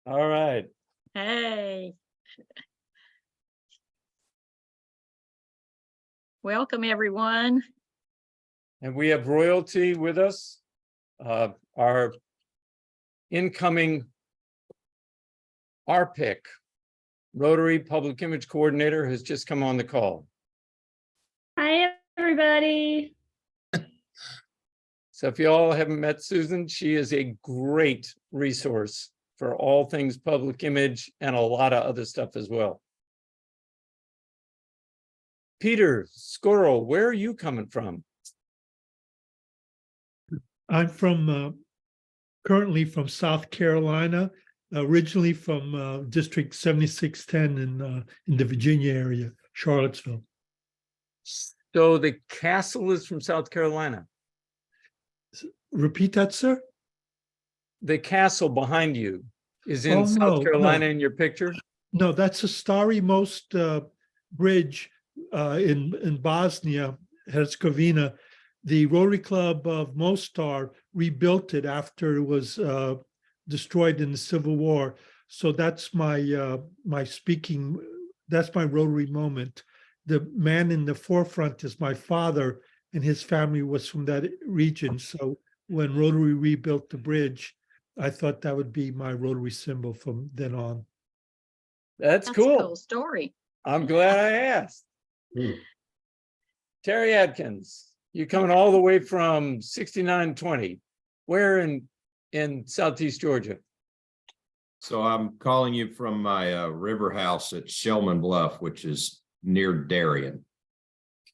All right. Hey. Welcome, everyone. And we have royalty with us. Our incoming RPIC, Rotary Public Image Coordinator, has just come on the call. Hi, everybody. So if you all haven't met Susan, she is a great resource for all things public image and a lot of other stuff as well. Peter Squirrel, where are you coming from? I'm from currently from South Carolina, originally from District 7610 in the Virginia area, Charlottesville. So the castle is from South Carolina. Repeat that, sir? The castle behind you is in Oh, South no, Carolina no. in your picture? No, that's a Starry Most bridge in Bosnia Herzegovina. The Rotary Club of Mostar rebuilt it after it was destroyed in the Civil War. So that's my that's my Rotary moment. The man in the forefront is my father, and his family was from that region. So when Rotary rebuilt the bridge, I thought that would be my Rotary symbol from then on. That's A cool. cool story. I'm glad I asked. Terry Adkins, you coming all the way from 6920. Where in Southeast Georgia? So I'm calling you from my river house at Shellman Bluff, which is near Darien,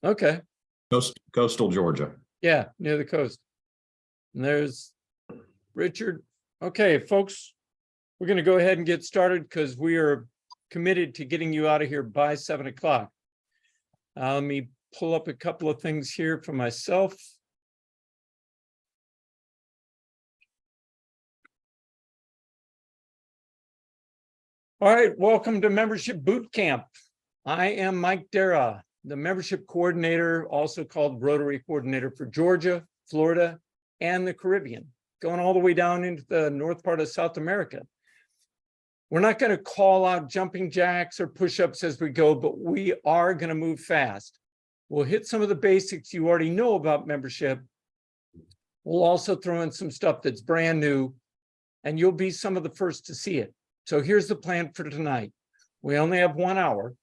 Okay. coastal Georgia. Yeah, near the coast. And there's Richard. Okay, folks, we're going to go ahead and get started because we are committed to getting you out of here by 7 o'clock. Let me pull up a couple of things here for myself. All right, welcome to Membership Boot Camp. I am Mike Dara, the membership coordinator, also called Rotary Coordinator for Georgia, Florida, and the Caribbean, going all the way down into the north part of South America. We're not going to call out jumping jacks or push-ups as we go, but we are going to move fast. We'll hit some of the basics you already know about membership. We'll also throw in some stuff that's brand new, and you'll be some of the first to see it. So here's the plan for tonight. We only have 1 hour,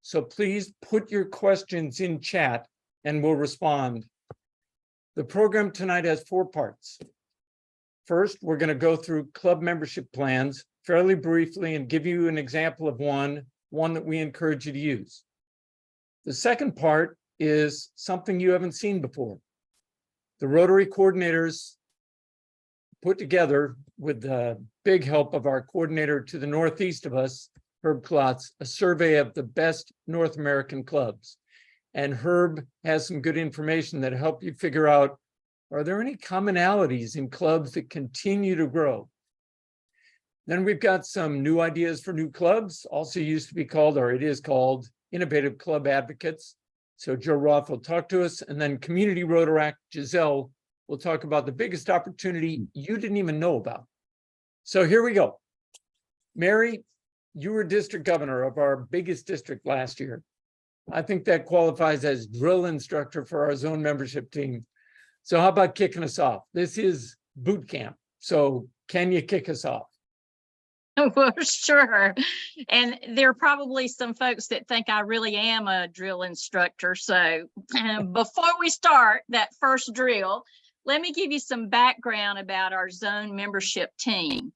so please put your questions in chat and we'll respond. The program tonight has 4 parts. First, we're going to go through club membership plans fairly briefly and give you an example of one that we encourage you to use. The second part is something you haven't seen before. The Rotary coordinators put together, with the big help of our coordinator to the northeast of us, Herb Klotz, a survey of the best North American clubs. And Herb has some good information that help you figure out, are there any commonalities in clubs that continue to grow? Then we've got some new ideas for new clubs, also used to be called, or it is called, Innovative Club Advocates. So Joe Roth will talk to us, and then Community Rotaract Giselle will talk about the biggest opportunity you didn't even know about. So here we go. Mary, you were district governor of our biggest district last year. I think that qualifies as drill instructor for our zone membership team. So how about kicking us off? This is boot camp. So can you kick us off? Well, sure. And there are probably some folks that think I really am a drill instructor. So before we start that first drill, let me give you some background about our zone membership team.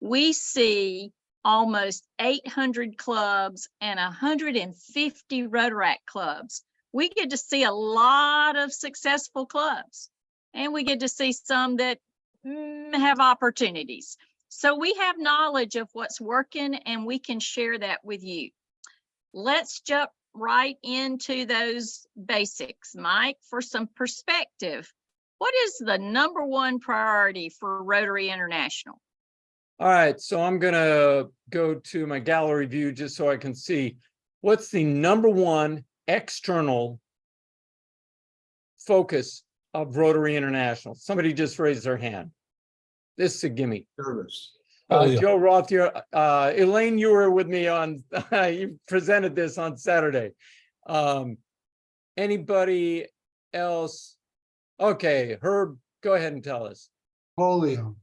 We see almost 800 clubs and 150 Rotaract clubs. We get to see a lot of successful clubs, and we get to see some that have opportunities. So we have knowledge of what's working, and we can share that with you. Let's jump right into those basics. Mike, for some perspective, what is the #1 priority for Rotary International? All right, so I'm gonna go to my gallery view just so I can see what's the #1 external focus of Rotary International. Somebody just raised their hand. This is a gimme. Service. Joe Roth, Elaine, you were with me on, you presented this on Saturday. Anybody else? Okay, Herb, go ahead and tell us. Polio.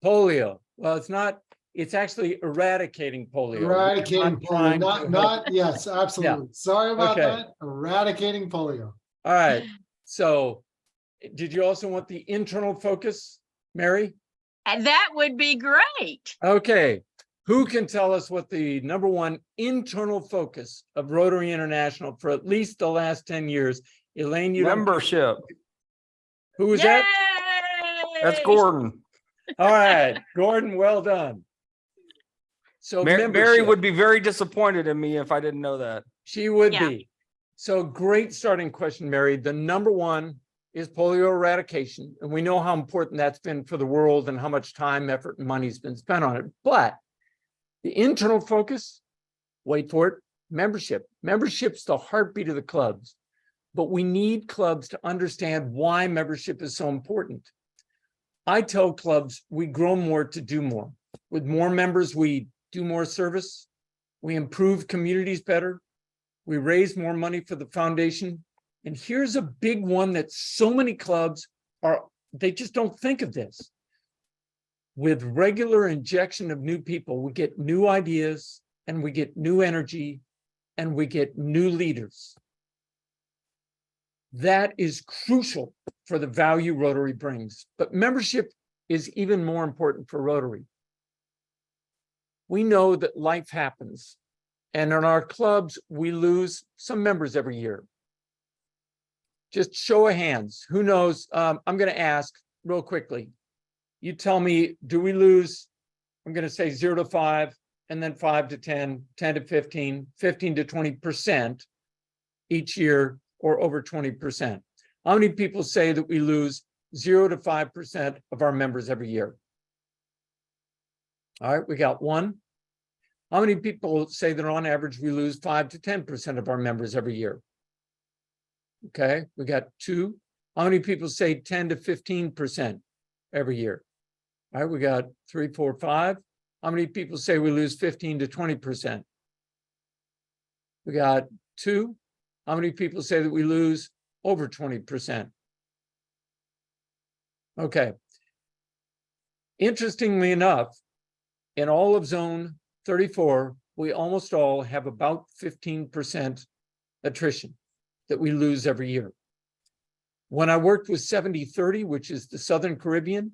Polio. Well, it's not, it's actually eradicating polio. Eradicating Not trying polio. to Not, help. yes, absolutely. Sorry about Okay. that. Eradicating polio. All right. So did you also want the internal focus, Mary? And that would be great. Okay. Who can tell us what the number one internal focus of Rotary International for at least the last 10 years? Elaine, you don't. Membership. Who was that? That's Yay! Gordon. All right, Gordon, well done. So Mary membership, would be very disappointed in me if I didn't know that. she would Yeah. be. So great starting question, Mary. The number one is polio eradication. And we know how important that's been for the world and how much time, effort, and money's been spent on it. But the internal focus, wait for it, membership. Membership's the heartbeat of the clubs. But we need clubs to understand why membership is so important. I tell clubs we grow more to do more. With more members, we do more service. We improve communities better. We raise more money for the foundation. And here's a big one that so many clubs they just don't think of this. With regular injection of new people, we get new ideas and we get new energy and we get new leaders. That is crucial for the value Rotary brings, but membership is even more important for Rotary. We know that life happens, and in our clubs, we lose some members every year. Just show of hands, who knows? I'm going to ask real quickly. You tell me, do we lose? I'm going to say 0 to 5, and then 5 to 10, 10 to 15, 15 to 20% each year, or over 20%. How many people say that we lose 0 to 5% of our members every year? All right, we got one. How many people say that on average we lose 5 to 10% of our members every year? Okay, we got two. How many people say 10 to 15% every year? All right, we got 3, 4, 5. How many people say we lose 15 to 20%? We got 2. How many people say that we lose over 20%? Okay. Interestingly enough, in all of zone 34, we almost all have about 15% attrition that we lose every year. When I worked with 70-30, which is the Southern Caribbean,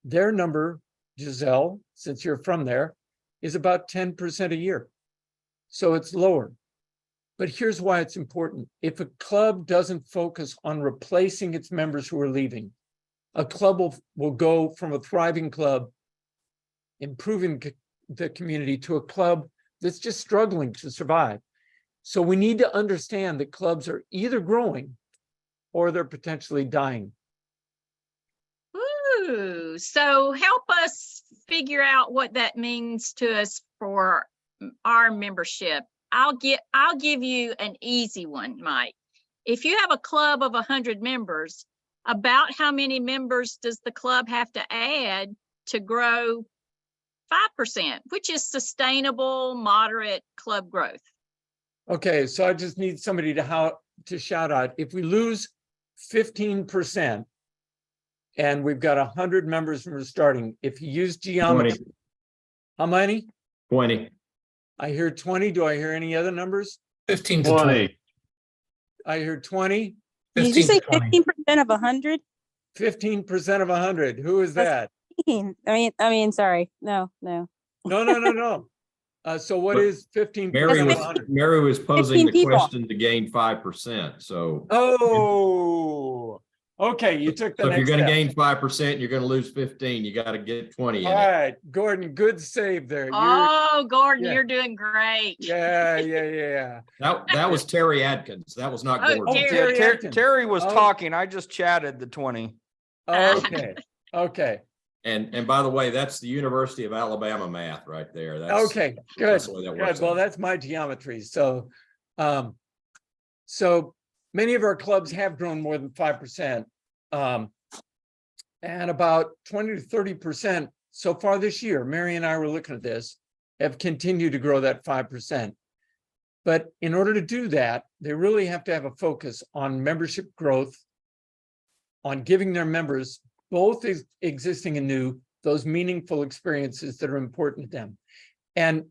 their number, Giselle, since you're from there, is about 10% a year. So it's lower. But here's why it's important. If a club doesn't focus on replacing its members who are leaving, a club will go from a thriving club, improving the community, to a club that's just struggling to survive. So we need to understand that clubs are either growing or they're potentially dying. Ooh, so help us figure out what that means to us for our membership. I'll give you an easy one, Mike. If you have a club of 100 members, about how many members does the club have to add to grow 5%, which is sustainable, moderate club growth? Okay, so I just need somebody to shout out. If we lose 15% and we've got 100 members from starting, if you use geometry, 20. how many? 20. I hear 20. Do I hear any other numbers? 15 to 20. I hear 20. Did you say 15 to 20. 15% of 100? 15% of 100. Who is that? I mean, sorry. No. No. So what But is 15% Mary of was 100? Mary was posing 15 the people. question to gain 5%. So, Oh, okay. You took the so if you're next going to step. gain 5%, you're going to lose 15. You got to get 20 in All it. right, Gordon, good save there. Oh, Gordon, yeah. you're doing great. Yeah. That was Terry Adkins. That was not Oh, Gordon. Terry. Terry Ter- Atkins. Terry was Oh. talking. I just chatted the 20. Okay. And by the way, that's the University of Alabama math right there. That's Okay, good. that's the way that works Good. Well, out. that's my geometry. So, so many of our clubs have grown more than 5%. And about 20 to 30% so far this year, Mary and I were looking at this, have continued to grow that 5%. But in order to do that, they really have to have a focus on membership growth, on giving their members, both existing and new, those meaningful experiences that are important to them. And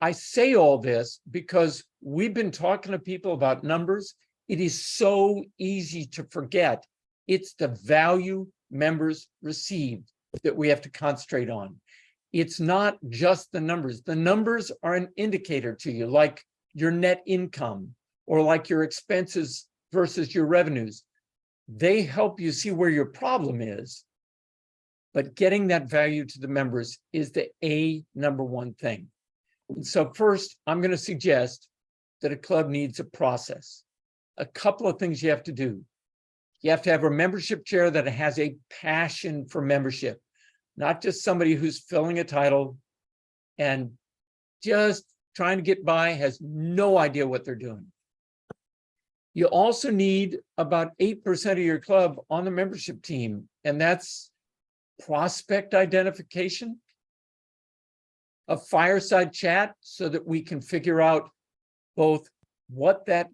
I say all this because we've been talking to people about numbers. It is so easy to forget. It's the value members receive that we have to concentrate on. It's not just the numbers. The numbers are an indicator to you, like your net income or like your expenses versus your revenues. They help you see where your problem is, but getting that value to the members is the number one thing. And so first, I'm going to suggest that a club needs a process. A couple of things you have to do. You have to have a membership chair that has a passion for membership, not just somebody who's filling a title and just trying to get by, has no idea what they're doing. You also need about 8% of your club on the membership team, and that's prospect identification, a fireside chat so that we can figure out both what that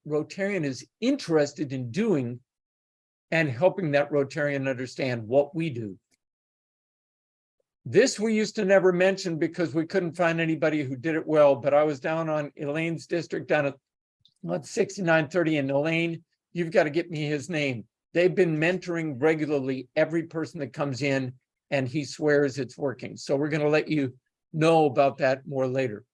Rotarian is interested in doing and helping that Rotarian understand what we do. This we used to never mention because we couldn't find anybody who did it well, but I was down on Elaine's district down at 6930, and Elaine, you've got to get me his name. They've been mentoring regularly every person that comes in, and he swears it's working. So we're going to let you know about that more later.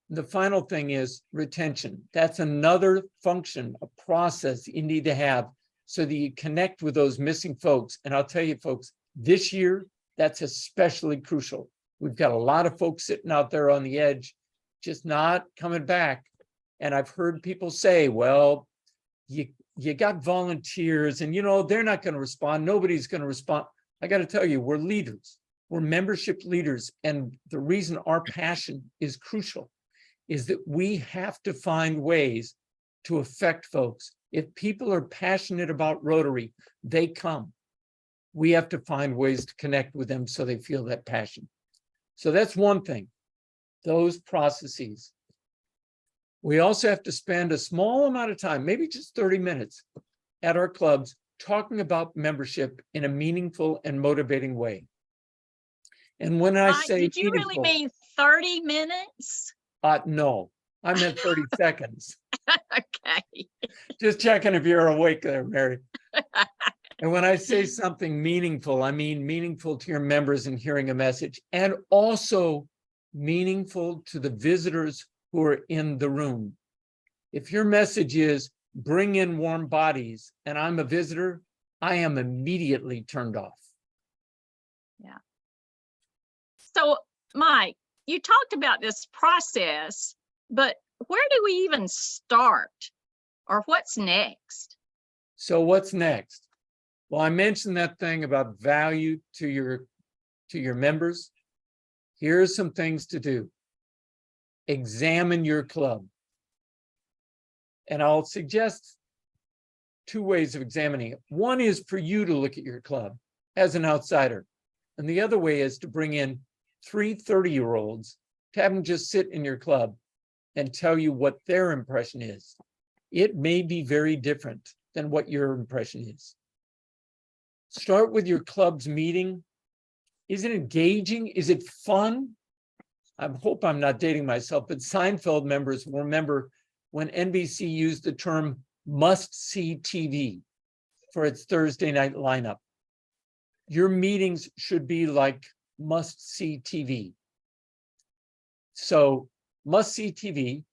The final thing is retention. That's another function, a process you need to have so that you connect with those missing folks. And I'll tell you, folks, this year, that's especially crucial. We've got a lot of folks sitting out there on the edge, just not coming back. And I've heard people say, well, you got volunteers and, you know, they're not going to respond. Nobody's going to respond. I got to tell you, we're leaders. We're membership leaders. And the reason our passion is crucial is that we have to find ways to affect folks. If people are passionate about Rotary, they come. We have to find ways to connect with them so they feel that passion. So that's one thing, those processes. We also have to spend a small amount of time, maybe just 30 minutes at our clubs, talking about membership in a meaningful and motivating way. And when I Mike, say did you really mean 30 minutes? No, I meant 30 seconds. Okay. Just checking if you're awake there, Mary. And when I say something meaningful, I mean meaningful to your members and hearing a message, and also meaningful to the visitors who are in the room. If your message is bring in warm bodies and I'm a visitor, I am immediately turned off. Yeah. So, Mike, you talked about this process, but where do we even start, or what's next? So what's next? Well, I mentioned that thing about value to your members. Here are some things to do. Examine your club. And I'll suggest two ways of examining it. One is for you to look at your club as an outsider. And the other way is to bring in 3 30-year-olds, to have them just sit in your club and tell you what their impression is. It may be very different than what your impression is. Start with your club's meeting. Is it engaging? Is it fun? I hope I'm not dating myself, but Seinfeld members will remember when NBC used the term must-see TV for its Thursday night lineup. Your meetings should be like must-see TV. So must-see TV,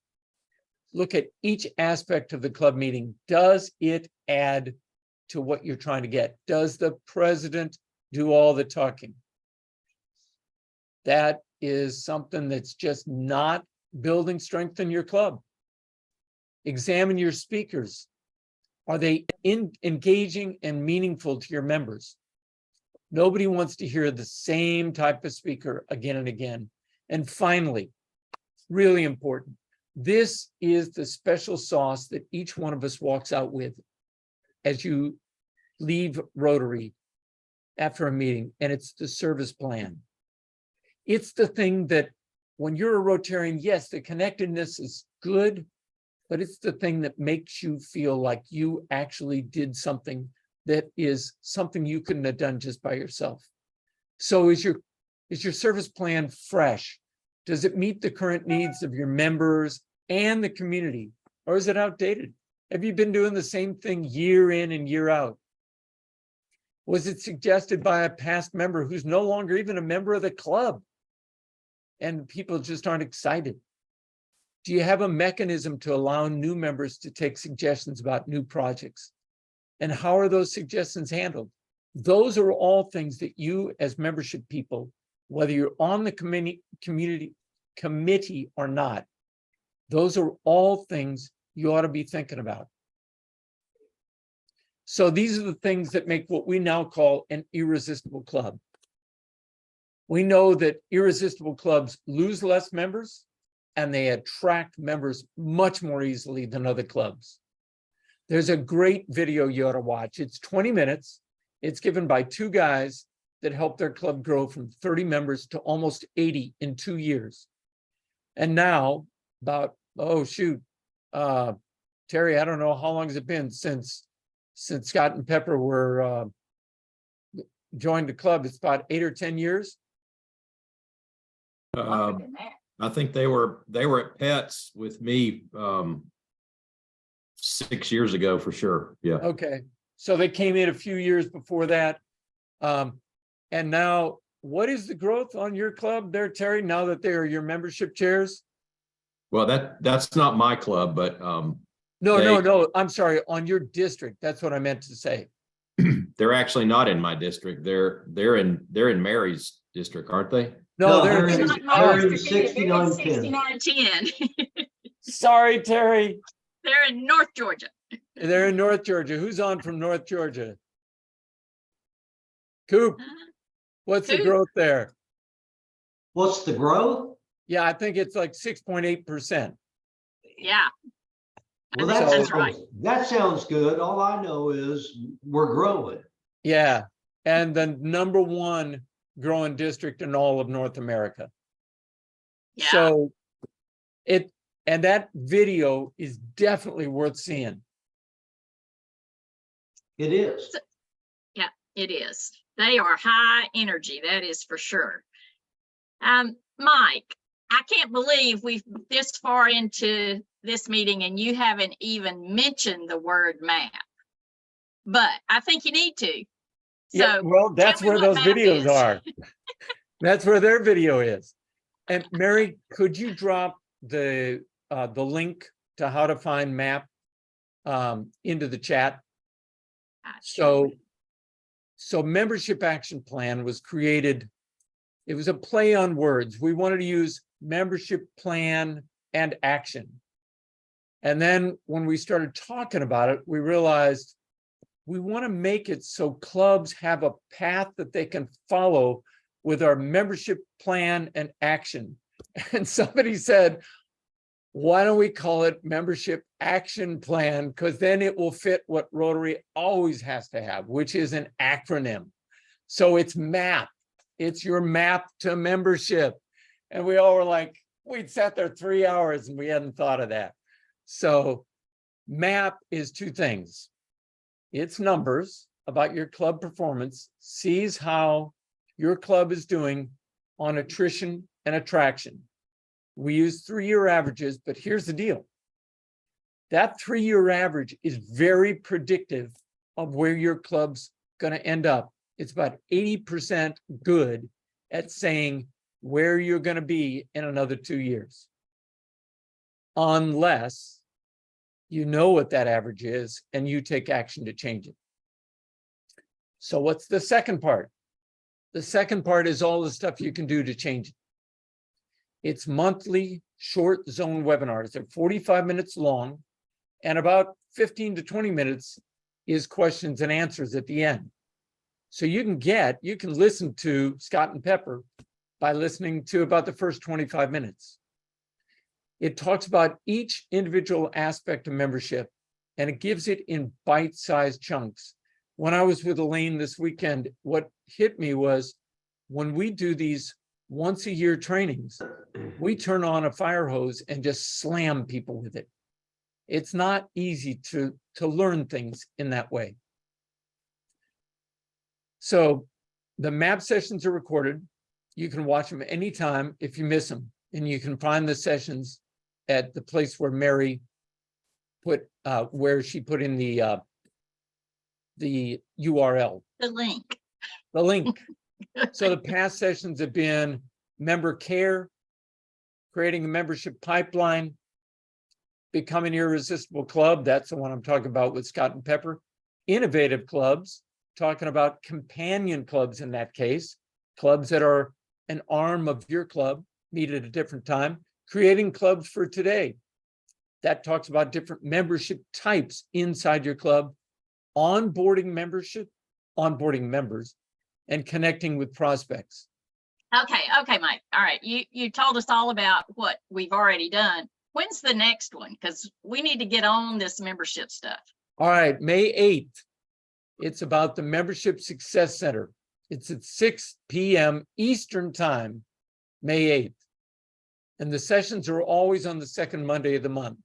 look at each aspect of the club meeting. Does it add to what you're trying to get? Does the president do all the talking? That is something that's just not building strength in your club. Examine your speakers. Are they engaging and meaningful to your members? Nobody wants to hear the same type of speaker again and again. And finally, really important, this is the special sauce that each one of us walks out with as you leave Rotary. after a meeting, and it's the service plan. It's the thing that when you're a Rotarian, yes, the connectedness is good, but it's the thing that makes you feel like you actually did something that is something you couldn't have done just by yourself. So is your service plan fresh? Does it meet the current needs of your members and the community? Or is it outdated? Have you been doing the same thing year in and year out? Was it suggested by a past member who's no longer even a member of the club? And people just aren't excited. Do you have a mechanism to allow new members to take suggestions about new projects? And how are those suggestions handled? Those are all things that you as membership people, whether you're on the committee or not, those are all things you ought to be thinking about. So these are the things that make what we now call an irresistible club. We know that irresistible clubs lose less members and they attract members much more easily than other clubs. There's a great video you ought to watch. It's 20 minutes. It's given by two guys that helped their club grow from 30 members to almost 80 in 2 years. And now about, Terry, I don't know, how long has it been since Scott and Pepper were joined the club? It's about 8 or 10 years. I think they were at Pets with me 6 years ago for sure. Yeah. Okay, so they came in a few years before that. And now, what is the growth on your club there, Terry, now that they are your membership chairs? Well, that's not my club, but No, I'm sorry, on your district. That's what I meant to say. they're actually not in my district. They're in Mary's district, aren't they? No, They're they're, not mine. They're in 6910. 6910. sorry, Terry. They're in North Georgia. They're in North Georgia. Who's on from North Georgia? Coop, what's the Coop. growth there? What's the growth? Yeah, I think it's like 6.8%. Yeah. Well, I think that's right. that sounds good. All I know is we're growing. Yeah, and the #1 growing district in all of North America. Yeah. So and that video is definitely worth seeing. It is. Yeah, it is. They are high energy, that is for sure. Mike, I can't believe we've this far into this meeting and you haven't even mentioned the word map. But I think you need to. So Yeah, well, that's tell me where what those map videos is. are. That's where their video is. And Mary, could you drop the link to how to find map into the chat? So membership action plan was created. It was a play on words. We wanted to use membership plan and action. And then when we started talking about it, we realized we want to make it so clubs have a path that they can follow with our membership plan and action. And somebody said, why don't we call it membership action plan? Because then it will fit what Rotary always has to have, which is an acronym. So it's MAP. It's your map to membership. And we all were like, we'd sat there 3 hours and we hadn't thought of that. So MAP is two things. It's numbers about your club performance, sees how your club is doing on attrition and attraction. We use 3-year averages, but here's the deal. That 3-year average is very predictive of where your club's going to end up. It's about 80% good at saying where you're going to be in another 2 years. Unless you know what that average is and you take action to change it. So what's the second part? The second part is all the stuff you can do to change it. It's monthly short zone webinars. They're 45 minutes long and about 15 to 20 minutes is questions and answers at the end. So you can listen to Scott and Pepper by listening to about the first 25 minutes. It talks about each individual aspect of membership and it gives it in bite-sized chunks when I was with Elaine this weekend, what hit me was when we do these once a year trainings, we turn on a fire hose and just slam people with it. It's not easy to learn things in that way. So the MAP sessions are recorded. You can watch them anytime if you miss them, and you can find the sessions at the place where Mary put, where she put in the URL, The link. the link. So the past sessions have been member care, creating a membership pipeline, becoming irresistible club. That's the one I'm talking about with Scott and Pepper. Innovative clubs, talking about companion clubs in that case, clubs that are an arm of your club, meet at a different time. Creating clubs for today. That talks about different membership types inside your club, onboarding membership, onboarding members, and connecting with prospects. Okay, Mike. All right. You told us all about what we've already done. When's the next one? Because we need to get on this membership stuff. All right, May 8th. It's about the Membership Success Center. It's at 6 p.m. Eastern Time, May 8th. And the sessions are always on the second Monday of the month.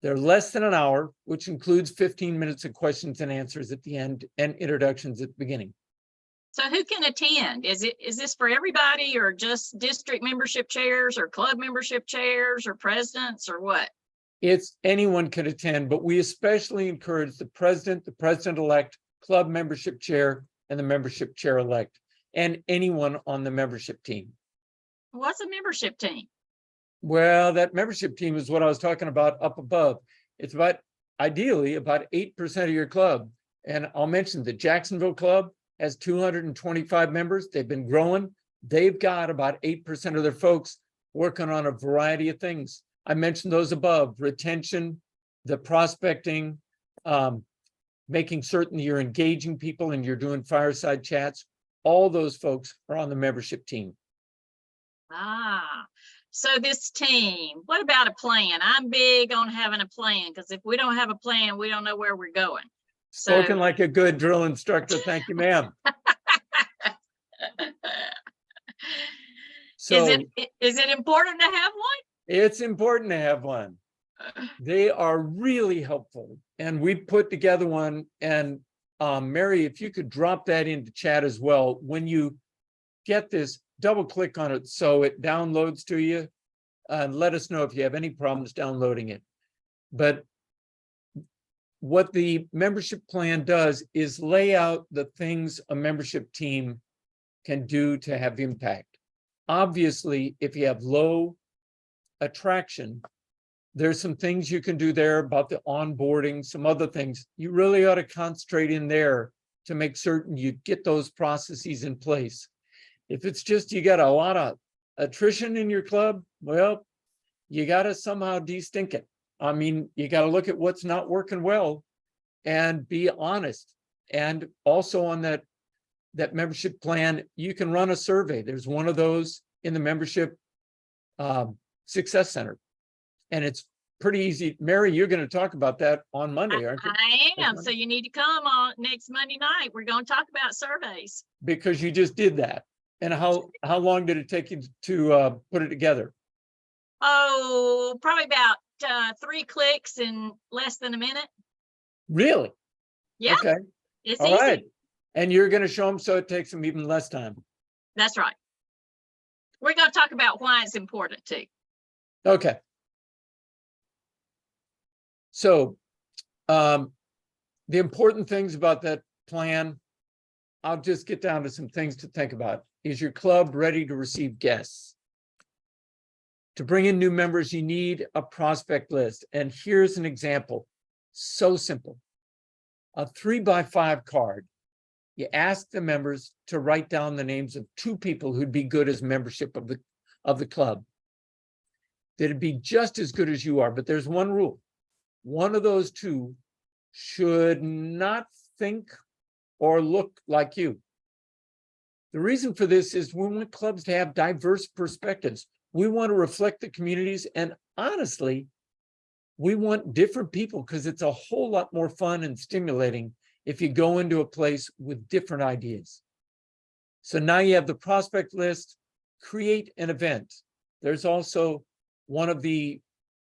They're less than an hour, which includes 15 minutes of questions and answers at the end and introductions at the beginning. So who can attend? Is this for everybody, or just district membership chairs, or club membership chairs, or presidents, or what? It's anyone can attend, but we especially encourage the president-elect, club membership chair, and the membership chair-elect, and anyone on the membership team. What's a membership team? Well, that membership team is what I was talking about up above. It's about, ideally, about 8% of your club. And I'll mention the Jacksonville Club has 225 members. They've been growing. They've got about 8% of their folks working on a variety of things. I mentioned those above: retention, the prospecting, making certain you're engaging people and you're doing fireside chats. All those folks are on the membership team. Ah, so this team, what about a plan? I'm big on having a plan, because if we don't have a plan, we don't know where we're going. Spoken So- like a good drill instructor. Thank you, ma'am. So is it important to have one? it's important to have one. They are really helpful. And we put together one. And Mary, if you could drop that into chat as well. When you get this, double click on it so it downloads to you, and let us know if you have any problems downloading it. But what the membership plan does is lay out the things a membership team can do to have impact. Obviously, if you have low attraction, there's some things you can do there about the onboarding, some other things. You really ought to concentrate in there to make certain you get those processes in place. If it's just you got a lot of attrition in your club, well, you got to somehow de-stink it. I mean, you got to look at what's not working well and be honest. And also on that membership plan, you can run a survey. There's one of those in the membership success center. And it's pretty easy. Mary, you're going to talk about that on Monday, aren't you? I am. So you need to come on next Monday night. We're going to talk about surveys. Because you just did that. And how long did it take you to put it together? Oh, probably about 3 clicks in less than a minute. Really? Yeah. Okay. It's All easy. right. And you're going to show them so it takes them even less time. That's right. We're going to talk about why it's important too. Okay. So the important things about that plan, I'll just get down to some things to think about. Is your club ready to receive guests? To bring in new members, you need a prospect list. And here's an example. So simple. A 3x5 card. You ask the members to write down the names of 2 people who'd be good as membership of the club. That'd be just as good as you are, but there's one rule. One of those 2 should not think or look like you. The reason for this is we want clubs to have diverse perspectives. We want to reflect the communities, and honestly, we want different people because it's a whole lot more fun and stimulating if you go into a place with different ideas. So now you have the prospect list, create an event. There's also one of the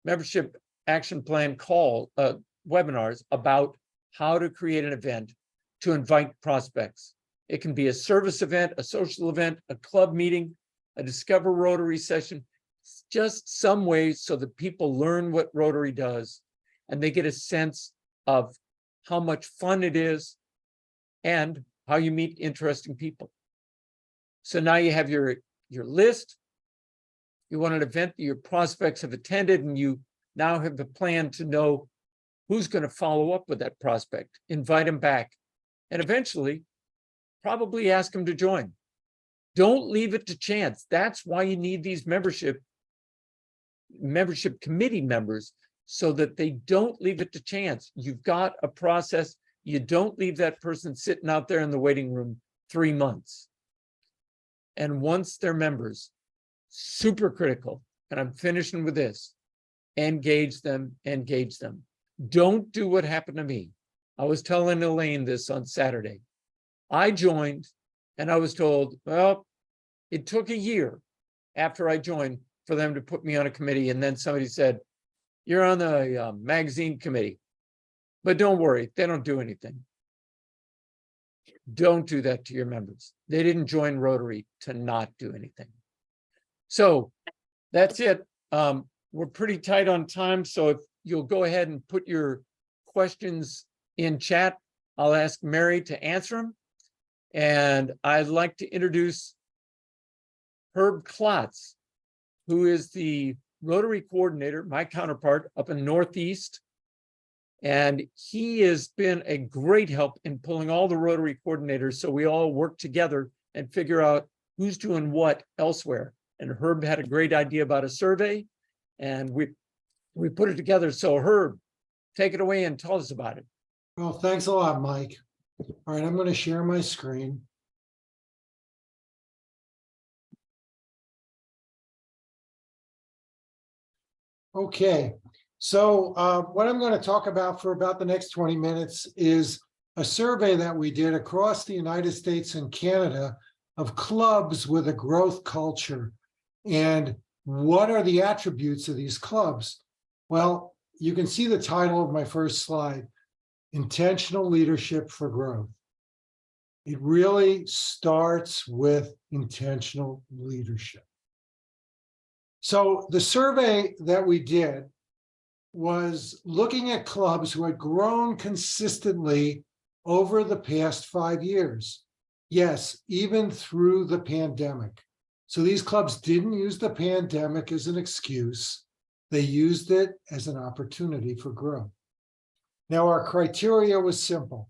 membership action plan webinars about how to create an event to invite prospects. It can be a service event, a social event, a club meeting, a Discover Rotary session, just some ways so that people learn what Rotary does and they get a sense of how much fun it is and how you meet interesting people. So now you have your list. You want an event that your prospects have attended, and you now have a plan to know who's going to follow up with that prospect, invite them back, and eventually probably ask them to join. Don't leave it to chance. That's why you need these membership committee members, so that they don't leave it to chance. You've got a process. You don't leave that person sitting out there in the waiting room 3 months. And once they're members, super critical, and I'm finishing with this, engage them, engage them. Don't do what happened to me. I was telling Elaine this on Saturday. I joined and I was told, well, it took a year after I joined for them to put me on a committee. And then somebody said, you're on the magazine committee, but don't worry, they don't do anything. Don't do that to your members. They didn't join Rotary to not do anything. So that's it. We're pretty tight on time. So if you'll go ahead and put your questions in chat, I'll ask Mary to answer them. And I'd like to introduce Herb Klotz, who is the Rotary coordinator, my counterpart up in Northeast. And he has been a great help in pulling all the Rotary coordinators so we all work together and figure out who's doing what elsewhere. And Herb had a great idea about a survey, and we put it together. So Herb, take it away and tell us about it. Well, thanks a lot, Mike. All right, I'm going to share my screen. Okay, so what I'm going to talk about for about the next 20 minutes is a survey that we did across the United States and Canada of clubs with a growth culture. And what are the attributes of these clubs? Well, you can see the title of my first slide, Intentional Leadership for Growth. It really starts with intentional leadership. So the survey that we did was looking at clubs who had grown consistently over the past 5 years. Yes, even through the pandemic. So these clubs didn't use the pandemic as an excuse. They used it as an opportunity for growth. Now, our criteria was simple.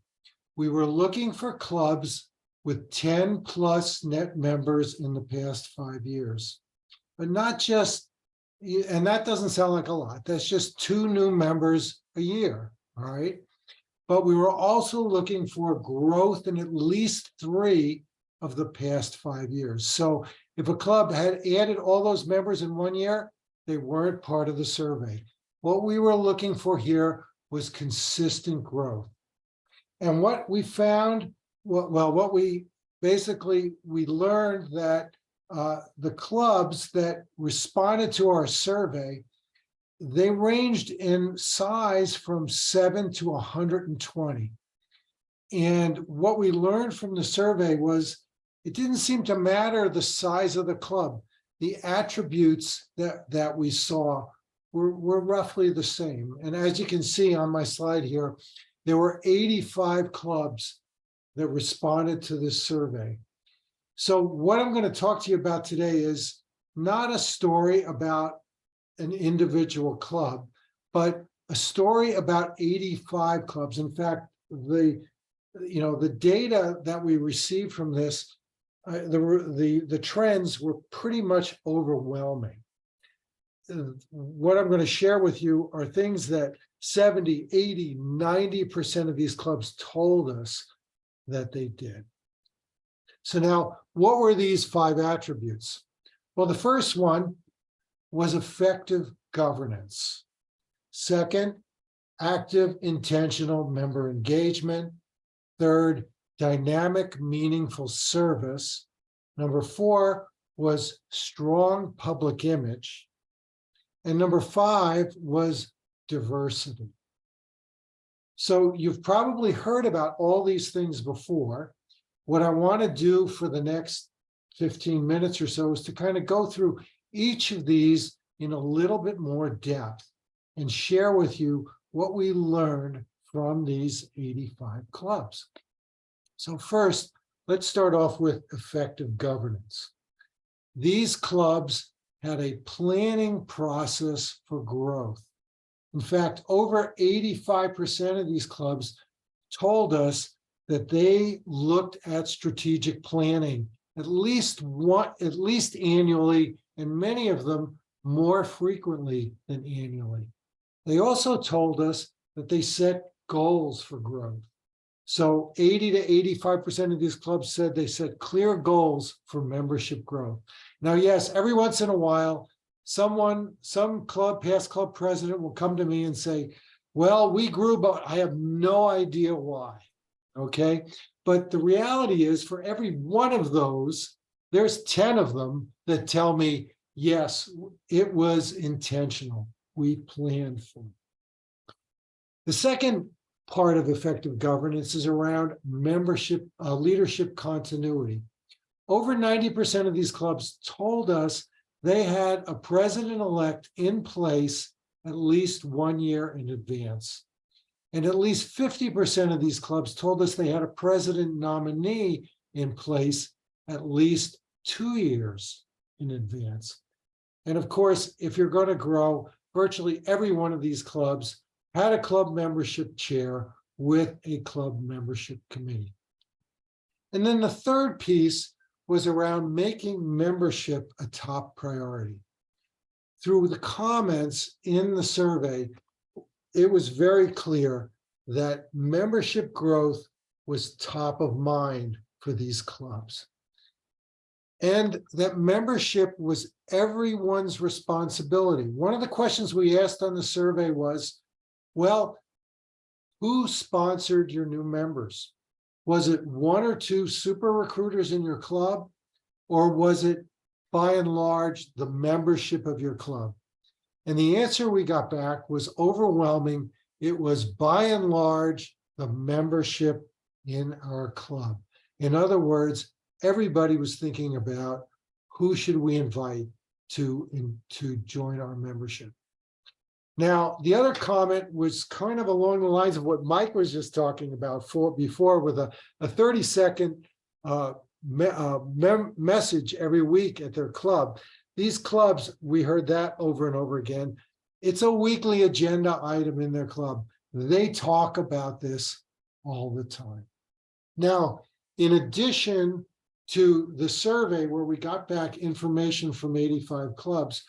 We were looking for clubs with 10 plus net members in the past 5 years. But not just, and that doesn't sound like a lot, that's just 2 new members a year, all right? But we were also looking for growth in at least 3 of the past 5 years. So if a club had added all those members in 1 year, they weren't part of the survey. What we were looking for here was consistent growth. And what we found, what we learned that the clubs that responded to our survey, they ranged in size from 7 to 120. And what we learned from the survey was it didn't seem to matter the size of the club. The attributes that we saw were roughly the same. And as you can see on my slide here, there were 85 clubs that responded to this survey. So what I'm going to talk to you about today is not a story about an individual club, but a story about 85 clubs. In fact, the data that we received from this, the trends were pretty much overwhelming. What I'm going to share with you are things that 70, 80, 90% of these clubs told us that they did. So now, what were these 5 attributes? Well, the first one was effective governance. Second, active, intentional member engagement. Third, dynamic, meaningful service. Number 4 was strong public image. And number 5 was diversity. So you've probably heard about all these things before. What I want to do for the next 15 minutes or so is to kind of go through each of these in a little bit more depth and share with you what we learned from these 85 clubs. So first, let's start off with effective governance. These clubs had a planning process for growth. In fact, over 85% of these clubs told us that they looked at strategic planning at least annually, and many of them more frequently than annually. They also told us that they set goals for growth. So 80 to 85% of these clubs said they set clear goals for membership growth. Now, yes, every once in a while, some past club president will come to me and say, well, we grew, but I have no idea why. Okay. But the reality is, for every one of those, there's 10 of them that tell me, yes, it was intentional. We planned for it. The second part of effective governance is around membership, leadership continuity. Over 90% of these clubs told us they had a president-elect in place at least 1 year in advance. And at least 50% of these clubs told us they had a president nominee in place at least 2 years in advance. And of course, if you're going to grow, virtually every one of these clubs had a club membership chair with a club membership committee. And then the third piece was around making membership a top priority. Through the comments in the survey, it was very clear that membership growth was top of mind for these clubs. And that membership was everyone's responsibility. One of the questions we asked on the survey was, well, who sponsored your new members? Was it 1 or 2 super recruiters in your club? Or was it, by and large, the membership of your club? And the answer we got back was overwhelming. It was, by and large, the membership in our club. In other words, everybody was thinking about who should we invite to join our membership. Now, the other comment was kind of along the lines of what Mike was just talking about before, with a 30-second message every week at their club. These clubs, we heard that over and over again. It's a weekly agenda item in their club. They talk about this all the time. Now, in addition to the survey where we got back information from 85 clubs,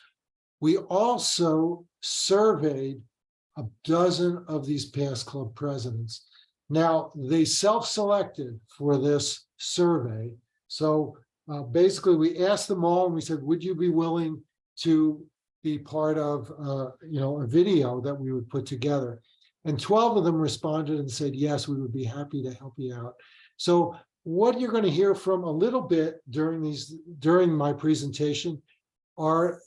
we also surveyed a dozen of these past club presidents. Now, they self-selected for this survey. So basically, we asked them all and we said, would you be willing to be part of a video that we would put together? And 12 of them responded and said, yes, we would be happy to help you out. So what you're going to hear from a little bit during my presentation are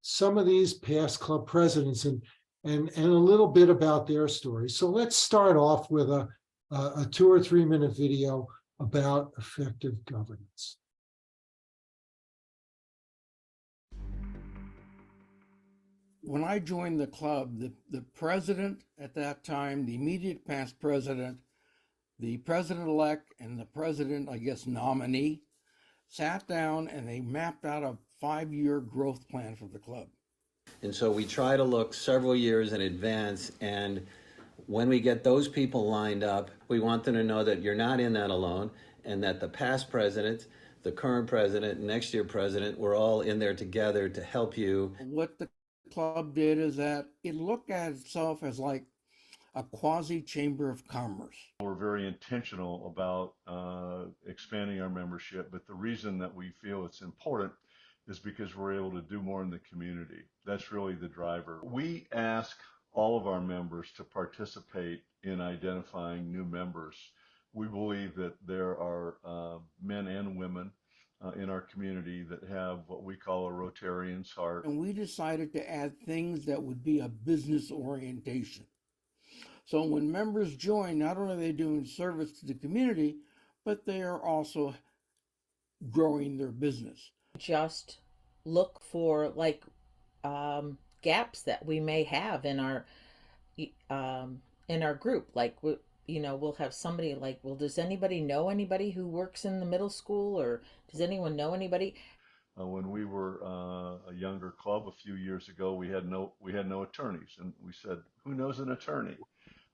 some of these past club presidents and a little bit about their stories. So let's start off with a 2 or 3 minute video about effective governance. When I joined the club, the president at that time, the immediate past president, the president-elect, and the president, I guess, nominee, sat down and they mapped out a 5-year growth plan for the club. And so we try to look several years in advance, and when we get those people lined up, we want them to know that you're not in that alone, and that the past president, the current president, next year president, we're all in there together to help you. What the club did is that it looked at itself as like a quasi-chamber of commerce. We're very intentional about expanding our membership, but the reason that we feel it's important is because we're able to do more in the community. That's really the driver. We ask all of our members to participate in identifying new members we believe that there are men and women in our community that have what we call a Rotarian's heart. And we decided to add things that would be a business orientation. So when members join, not only are they doing service to the community, but they are also growing their business. Just look for like gaps that we may have in our group. Like we'll have somebody like, well, does anybody know anybody who works in the middle school, or does anyone know anybody? When we were a younger club a few years ago, we had no attorneys, and we said, who knows an attorney?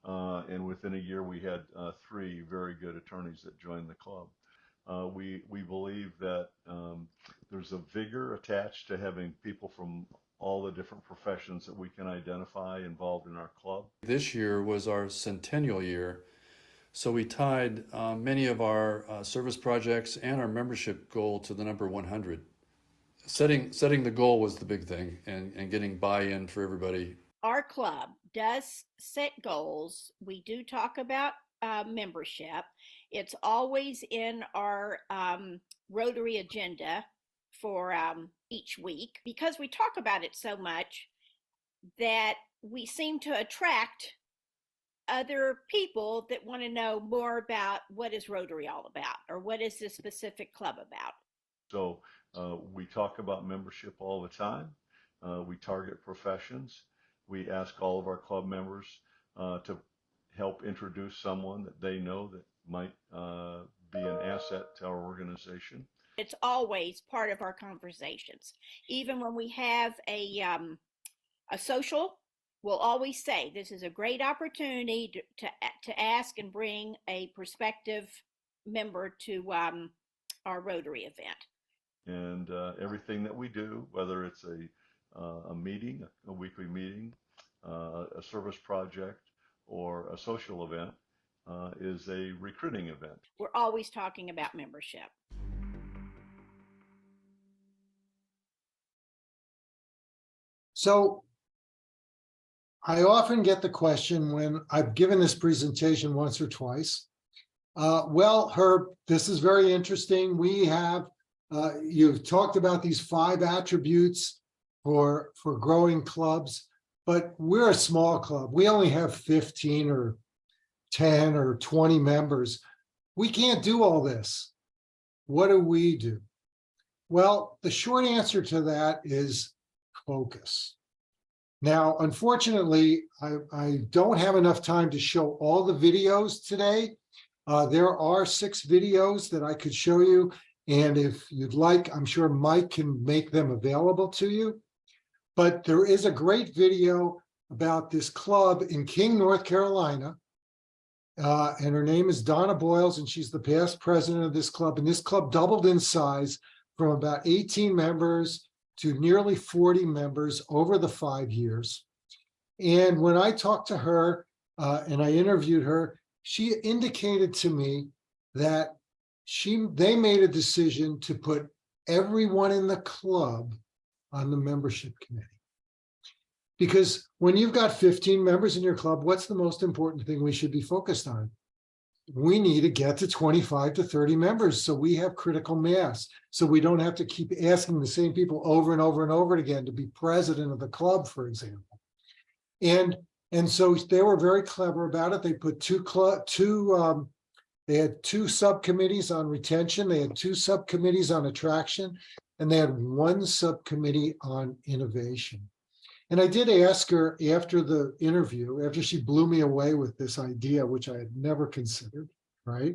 And within a year, we had 3 very good attorneys that joined the club. We believe that there's a vigor attached to having people from all the different professions that we can identify involved in our club. This year was our centennial year, so we tied many of our service projects and our membership goal to the number 100. Setting the goal was the big thing, and getting buy-in for everybody. Our club does set goals. We do talk about membership. It's always in our Rotary agenda for each week, because we talk about it so much that we seem to attract other people that want to know more about what is Rotary all about, or what is this specific club about. So we talk about membership all the time. We target professions. We ask all of our club members to help introduce someone that they know that might be an asset to our organization. It's always part of our conversations. Even when we have a social, we'll always say this is a great opportunity to ask and bring a prospective member to our Rotary event. And everything that we do, whether it's a meeting, a weekly meeting, a service project, or a social event, is a recruiting event. We're always talking about membership. So I often get the question when I've given this presentation once or twice, well, Herb, this is very interesting. We have, you've talked about these 5 attributes for growing clubs, but we're a small club. We only have 15 or 10 or 20 members. We can't do all this. What do we do? Well, the short answer to that is focus. Now, unfortunately, I don't have enough time to show all the videos today. There are 6 videos that I could show you, and if you'd like, I'm sure Mike can make them available to you. But there is a great video about this club in King, North Carolina, and her name is Donna Boyles, and she's the past president of this club. And this club doubled in size from about 18 members to nearly 40 members over the 5 years. And when I talked to her and I interviewed her, she indicated to me that they made a decision to put everyone in the club on the membership committee. Because when you've got 15 members in your club, what's the most important thing we should be focused on? We need to get to 25 to 30 members so we have critical mass, so we don't have to keep asking the same people over and over and over again to be president of the club, for example. And so they were very clever about it. They put they had 2 subcommittees on retention, they had 2 subcommittees on attraction, and they had 1 subcommittee on innovation. And I did ask her after the interview, after she blew me away with this idea, which I had never considered, right?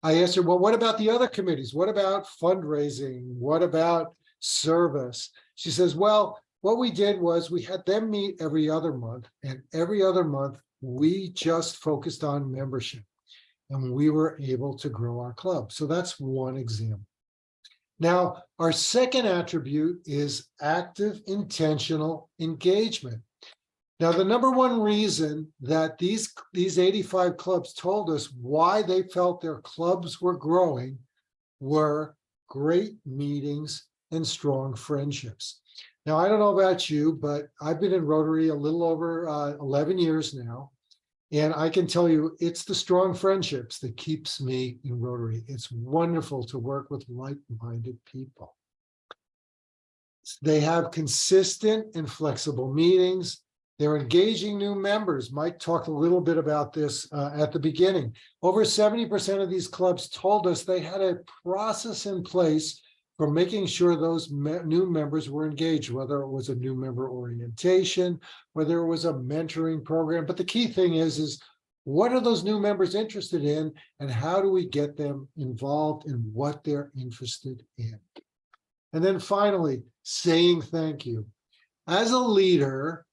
I asked her, well, what about the other committees? What about fundraising? What about service? She says, well, what we did was we had them meet every other month, and every other month we just focused on membership, and we were able to grow our club. So that's one example. Now, our second attribute is active, intentional engagement. Now, the number one reason that these 85 clubs told us why they felt their clubs were growing were great meetings and strong friendships. Now, I don't know about you, but I've been in Rotary a little over 11 years now. And I can tell you, it's the strong friendships that keeps me in Rotary. It's wonderful to work with like-minded people. They have consistent and flexible meetings. They're engaging new members. Mike talked a little bit about this at the beginning. Over 70% of these clubs told us they had a process in place for making sure those new members were engaged, whether it was a new member orientation, whether it was a mentoring program. But the key thing is what are those new members interested in, and how do we get them involved in what they're interested in? And then finally, saying thank you. As a leader,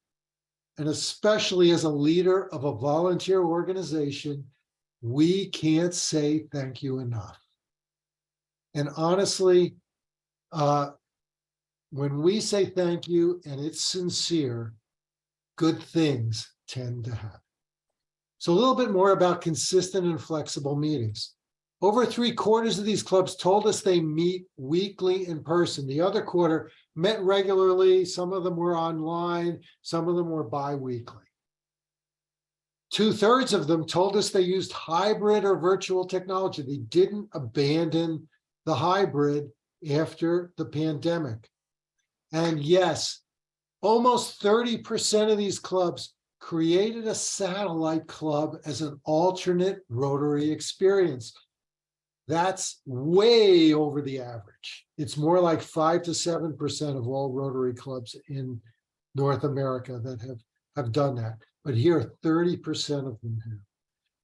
and especially as a leader of a volunteer organization, we can't say thank you enough. And honestly, when we say thank you and it's sincere, good things tend to happen. So a little bit more about consistent and flexible meetings. Over 3/4 of these clubs told us they meet weekly in person. The other quarter met regularly. Some of them were online. Some of them were bi-weekly. 2/3 of them told us they used hybrid or virtual technology. They didn't abandon the hybrid after the pandemic. And yes, almost 30% of these clubs created a satellite club as an alternate Rotary experience. That's way over the average. It's more like 5 to 7% of all Rotary clubs in North America that have done that. But here, 30% of them have.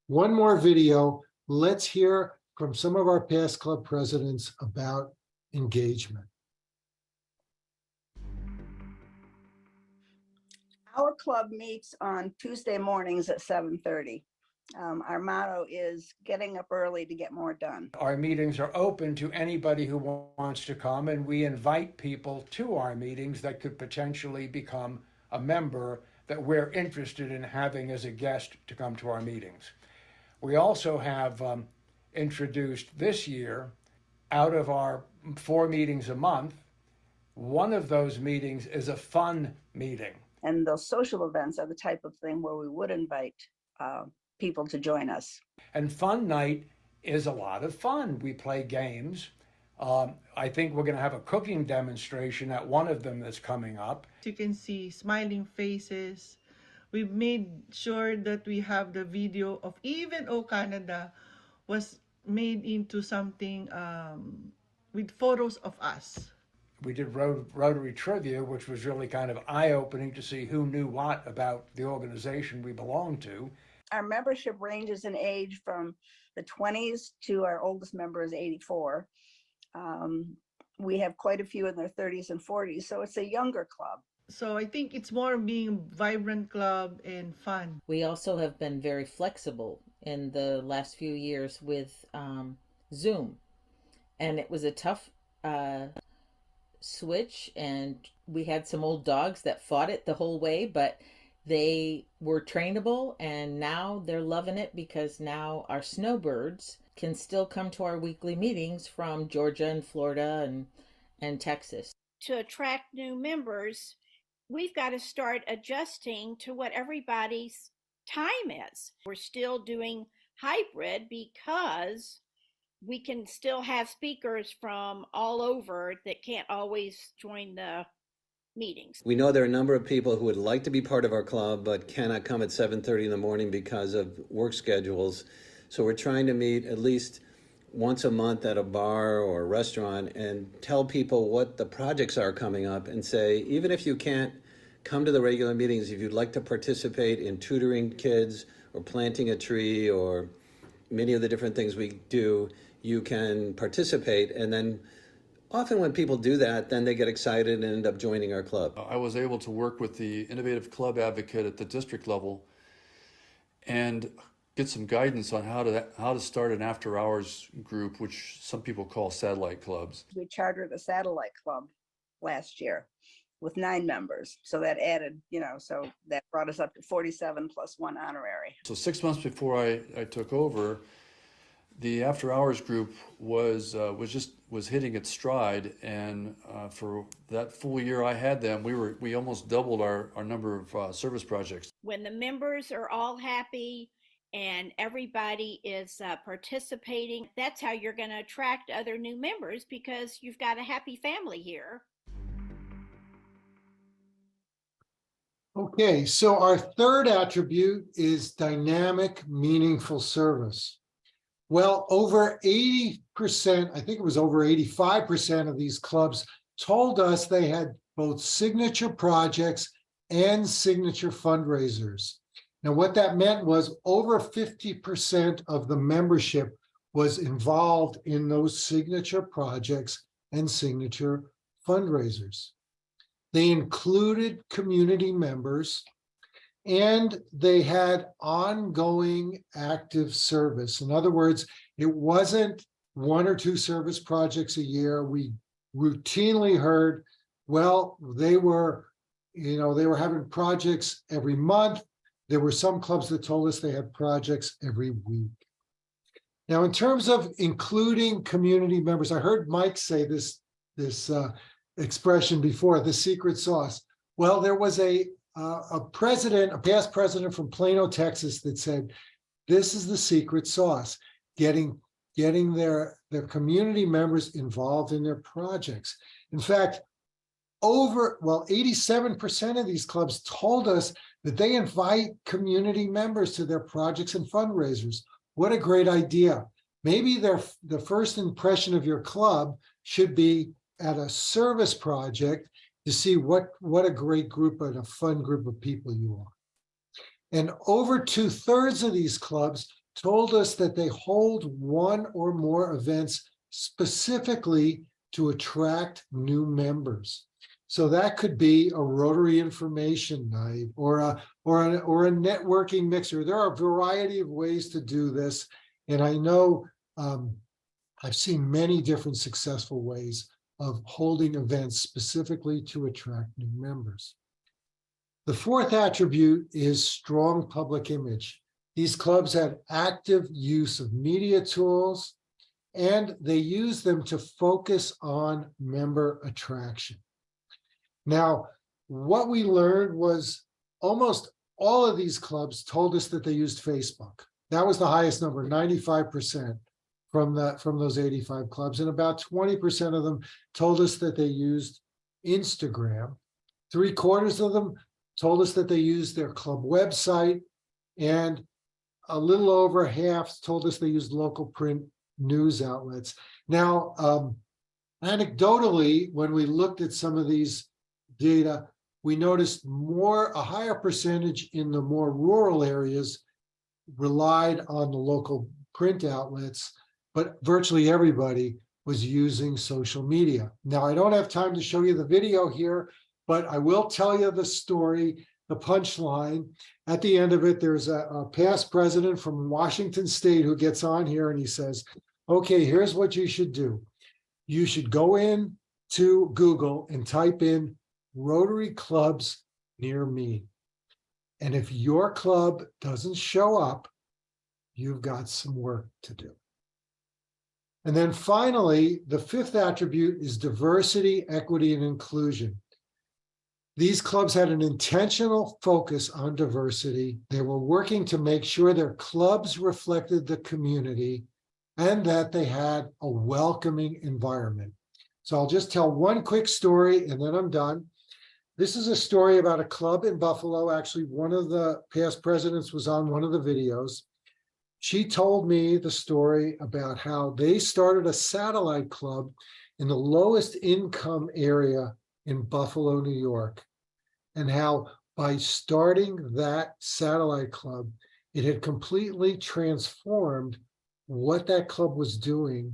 One more video. Let's hear from some of our past club presidents about engagement. Our club meets on Tuesday mornings at 7:30. Our motto is getting up early to get more done. Our meetings are open to anybody who wants to come, and we invite people to our meetings that could potentially become a member that we're interested in having as a guest to come to our meetings. We also have introduced this year, out of our 4 meetings a month, one of those meetings is a fun meeting. And those social events are the type of thing where we would invite people to join us. And fun night is a lot of fun. We play games. I think we're going to have a cooking demonstration at one of them that's coming up. You can see smiling faces. We've made sure that we have the video of even O Canada was made into something with photos of us. We did Rotary Trivia, which was really kind of eye-opening to see who knew what about the organization we belong to. Our membership ranges in age from the 20s to our oldest member is 84. We have quite a few in their 30s and 40s, so it's a younger club. So I think it's more being a vibrant club and fun. We also have been very flexible in the last few years with Zoom. And it was a tough switch, and we had some old dogs that fought it the whole way, but they were trainable, and now they're loving it because now our snowbirds can still come to our weekly meetings from Georgia and Florida and Texas. To attract new members, we've got to start adjusting to what everybody's time is. We're still doing hybrid because we can still have speakers from all over that can't always join the meetings. We know there are a number of people who would like to be part of our club but cannot come at 7:30 in the morning because of work schedules. So we're trying to meet at least once a month at a bar or a restaurant and tell people what the projects are coming up and say, even if you can't come to the regular meetings, if you'd like to participate in tutoring kids or planting a tree or many of the different things we do, you can participate. And then often when people do that, then they get excited and end up joining our club. I was able to work with the Innovative Club Advocate at the district level and get some guidance on how to start an after-hours group, which some people call satellite clubs. We chartered a satellite club last year with 9 members. So that added, so that brought us up to 47 plus 1 honorary. So 6 months before I took over, the after hours group was hitting its stride, and for that full year I had them, we almost doubled our number of service projects. When the members are all happy and everybody is participating, that's how you're going to attract other new members, because you've got a happy family here. Okay, so our third attribute is dynamic, meaningful service. Well, over 80%, I think it was over 85% of these clubs told us they had both signature projects and signature fundraisers. Now, what that meant was over 50% of the membership was involved in those signature projects and signature fundraisers. They included community members, and they had ongoing active service. In other words, it wasn't 1 or 2 service projects a year. We routinely heard, well, they were having projects every month. There were some clubs that told us they had projects every week. Now, in terms of including community members, I heard Mike say this expression before, the secret sauce. Well, there was a past president from Plano, Texas, that said, this is the secret sauce, getting their community members involved in their projects. In fact, 87% of these clubs told us that they invite community members to their projects and fundraisers. What a great idea. Maybe the first impression of your club should be at a service project to see what a great group and a fun group of people you are. And over 2/3 of these clubs told us that they hold 1 or more events specifically to attract new members. So that could be a Rotary information night or a networking mixer. There are a variety of ways to do this. And I know I've seen many different successful ways of holding events specifically to attract new members. The fourth attribute is strong public image. These clubs had active use of media tools, and they use them to focus on member attraction. Now, what we learned was almost all of these clubs told us that they used Facebook. That was the highest number, 95%. From those 85 clubs, and about 20% of them told us that they used Instagram. 3/4 of them told us that they used their club website, and a little over half told us they used local print news outlets. Now, anecdotally, when we looked at some of these data, we noticed a higher percentage in the more rural areas relied on the local print outlets, but virtually everybody was using social media. Now, I don't have time to show you the video here, but I will tell you the story, the punchline. At the end of it, there's a past president from Washington State who gets on here and he says, okay, here's what you should do. You should go in to Google and type in Rotary clubs near me. And if your club doesn't show up, you've got some work to do. And then finally, the fifth attribute is diversity, equity, and inclusion. These clubs had an intentional focus on diversity. They were working to make sure their clubs reflected the community and that they had a welcoming environment. So I'll just tell one quick story and then I'm done. This is a story about a club in Buffalo. Actually, one of the past presidents was on one of the videos. She told me the story about how they started a satellite club in the lowest income area in Buffalo, New York, and how by starting that satellite club, it had completely transformed what that club was doing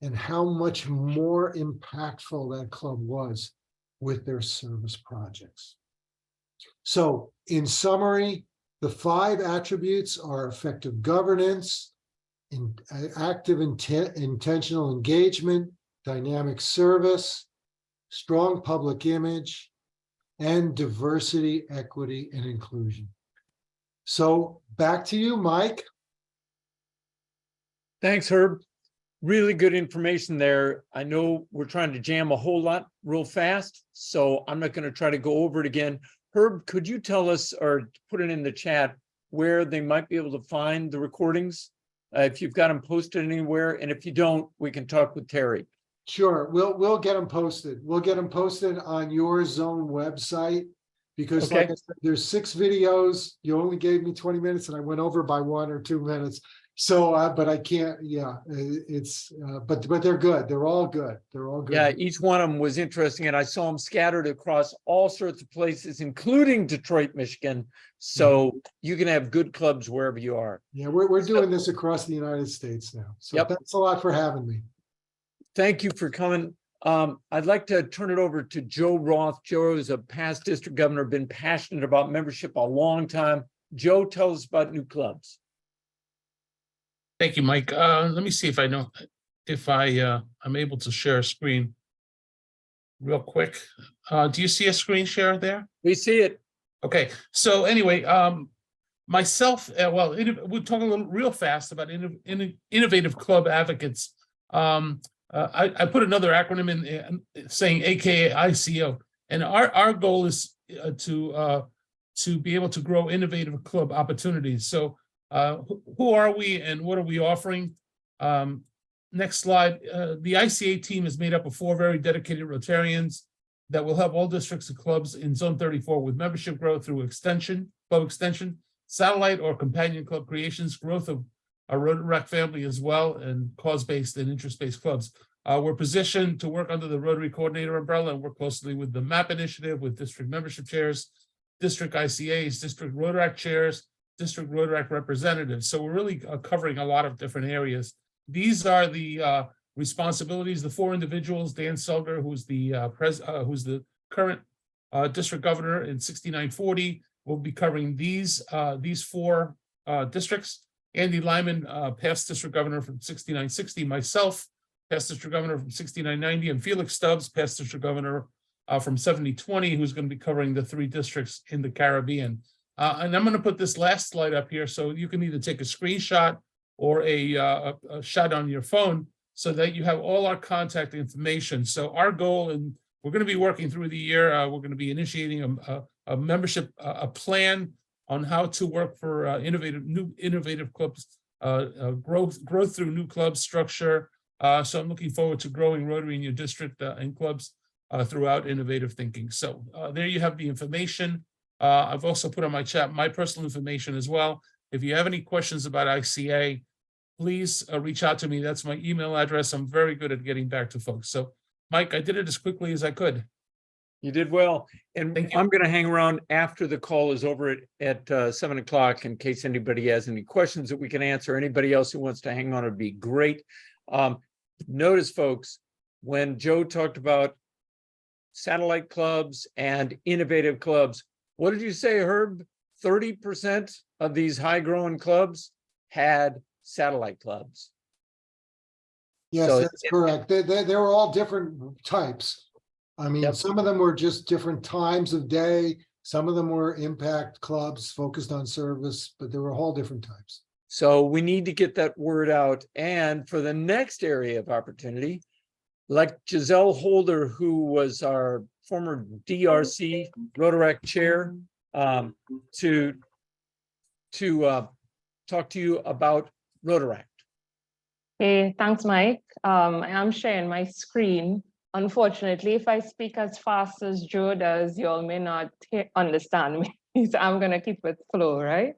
and how much more impactful that club was with their service projects. So in summary, the 5 attributes are effective governance, active intentional engagement, dynamic service, strong public image, and diversity, equity, and inclusion. So back to you, Mike. Thanks, Herb. Really good information there. I know we're trying to jam a whole lot real fast, so I'm not going to try to go over it again. Herb, could you tell us or put it in the chat where they might be able to find the recordings? If you've got them posted anywhere, and if you don't, we can talk with Terry. Sure, we'll get them posted. We'll get them posted on your zone website. Because like I said, there's 6 videos. You only gave me 20 minutes and I went over by 1 or 2 minutes. So, but I can't, but they're good. They're all good. They're all good. Yeah, each one of them was interesting, and I saw them scattered across all sorts of places, including Detroit, Michigan. So you can have good clubs wherever you are. Yeah, we're doing this across the United States now. So thanks a lot for having me. Thank you for coming. I'd like to turn it over to Joe Roth. Joe is a past district governor, been passionate about membership a long time. Joe, tell us about new clubs. Thank you, Mike. Let me see if I'm able to share a screen real quick. Do you see a screen share there? We see it. Okay. So anyway, myself, we're talking a little real fast about innovative club advocates. I put another acronym in saying AKA ICO, and our goal is to be able to grow innovative club opportunities. So who are we and what are we offering? Next slide. The ICA team is made up of 4 very dedicated Rotarians that will help all districts and clubs in Zone 34 with membership growth through club extension, satellite or companion club creations, growth of our Rotary family as well, and cause-based and interest-based clubs. We're positioned to work under the Rotary coordinator umbrella and work closely with the MAP initiative, with district membership chairs, district ICAs, district Rotaract chairs, district Rotaract representatives. So we're really covering a lot of different areas. These are the responsibilities. The 4 individuals: Dan Selger, who's the current district governor in 6940, will be covering these 4 districts. Andy Lyman, past district governor from 6960, myself, past district governor from 6990, and Felix Stubbs, past district governor from 7020, who's going to be covering the 3 districts in the Caribbean. And I'm going to put this last slide up here so you can either take a screenshot or a shot on your phone so that you have all our contact information. So our goal, and we're going to be working through the year, we're going to be initiating a membership plan on how to work for new innovative clubs, growth through new club structure. So I'm looking forward to growing Rotary in your district and clubs throughout innovative thinking. So there you have the information. I've also put on my chat my personal information as well. If you have any questions about ICA, please reach out to me. That's my email address. I'm very good at getting back to folks. So Mike, I did it as quickly as I could. You did well. And I'm going to hang around after the call is over at 7 o'clock in case anybody has any questions that we can answer. Anybody else who wants to hang on would be great. Notice, folks, when Joe talked about satellite clubs and innovative clubs, what did you say, Herb? 30% of these high-growing clubs had satellite clubs. Yes, So that's correct. They were all different types. I mean, some of them were just different times of day. Some of them were impact clubs focused on service, but there were all different types. So we need to get that word out. And for the next area of opportunity, like Giselle Holder, who was our former DRC Rotaract chair, to talk to you about Rotaract. Hey, thanks, Mike. I am sharing my screen. Unfortunately, if I speak as fast as Joe does, you all may not understand me. So I'm going to keep it slow, right?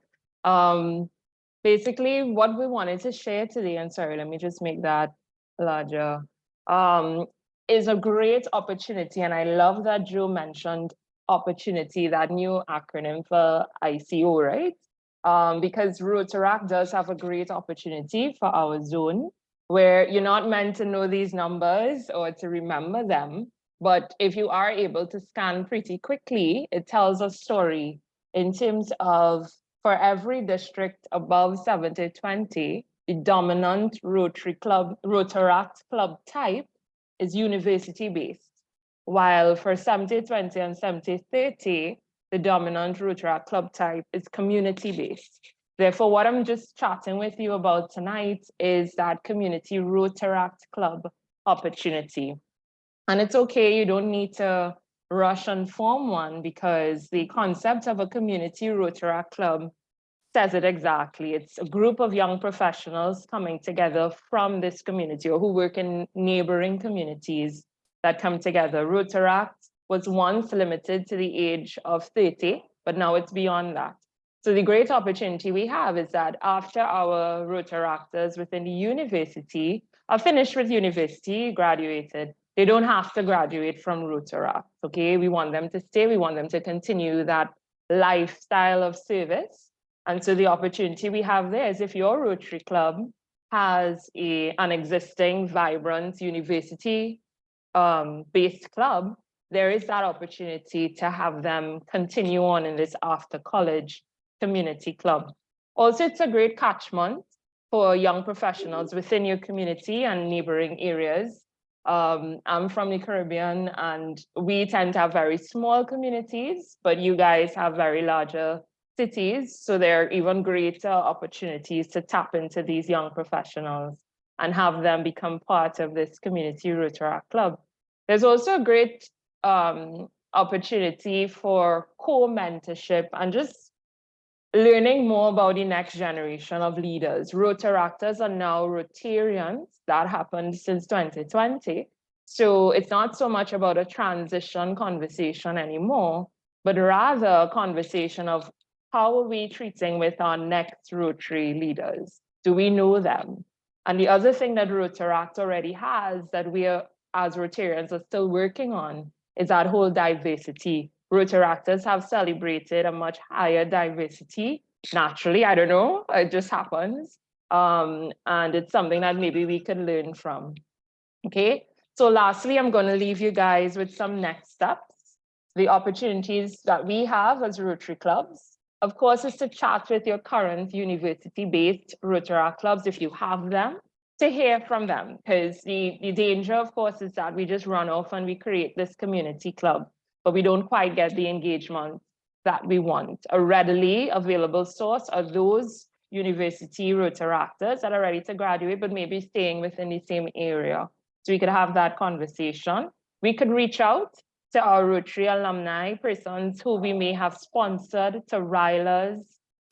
Basically, what we wanted to share today, and sorry, let me just make that larger, is a great opportunity. And I love that Joe mentioned opportunity, that new acronym for ICO, right? Because Rotaract does have a great opportunity for our zone, where you're not meant to know these numbers or to remember them. But if you are able to scan pretty quickly, it tells a story in terms of, for every district above 7020, the dominant Rotaract club type is university-based, while for 7020 and 7030, the dominant Rotaract club type is community-based. Therefore, what I'm just chatting with you about tonight is that community Rotaract Club opportunity. And it's okay, you don't need to rush and form one, because the concept of a community Rotaract Club says it exactly. It's a group of young professionals coming together from this community or who work in neighboring communities that come together. Rotaract was once limited to the age of 30, but now it's beyond that. So the great opportunity we have is that after our Rotaractors within the university are finished with university, graduated, they don't have to graduate from Rotaract, okay? We want them to stay, we want them to continue that lifestyle of service. And so the opportunity we have there is, if your Rotary Club has an existing vibrant university based club, there is that opportunity to have them continue on in this after college community club. Also, it's a great catchment for young professionals within your community and neighboring areas. I'm from the Caribbean, and we tend to have very small communities, but you guys have very larger cities. So there are even greater opportunities to tap into these young professionals and have them become part of this community Rotaract Club. There's also a great opportunity for co-mentorship and just learning more about the next generation of leaders. Rotaractors are now Rotarians. That happened since 2020. So it's not so much about a transition conversation anymore, but rather a conversation of how are we treating with our next Rotary leaders? Do we know them? And the other thing that Rotaract already has that we are, as Rotarians, are still working on is that whole diversity. Rotaractors have celebrated a much higher diversity. Naturally, I don't know, it just happens. And it's something that maybe we could learn from. Okay, so lastly, I'm going to leave you guys with some next steps. The opportunities that we have as Rotary clubs, of course, is to chat with your current university-based Rotaract clubs if you have them, to hear from them, because the danger, of course, is that we just run off and we create this community club, but we don't quite get the engagement that we want. A readily available source are those university Rotaractors that are ready to graduate, but maybe staying within the same area. So we could have that conversation. We could reach out to our Rotary alumni, persons who we may have sponsored, to Rylas,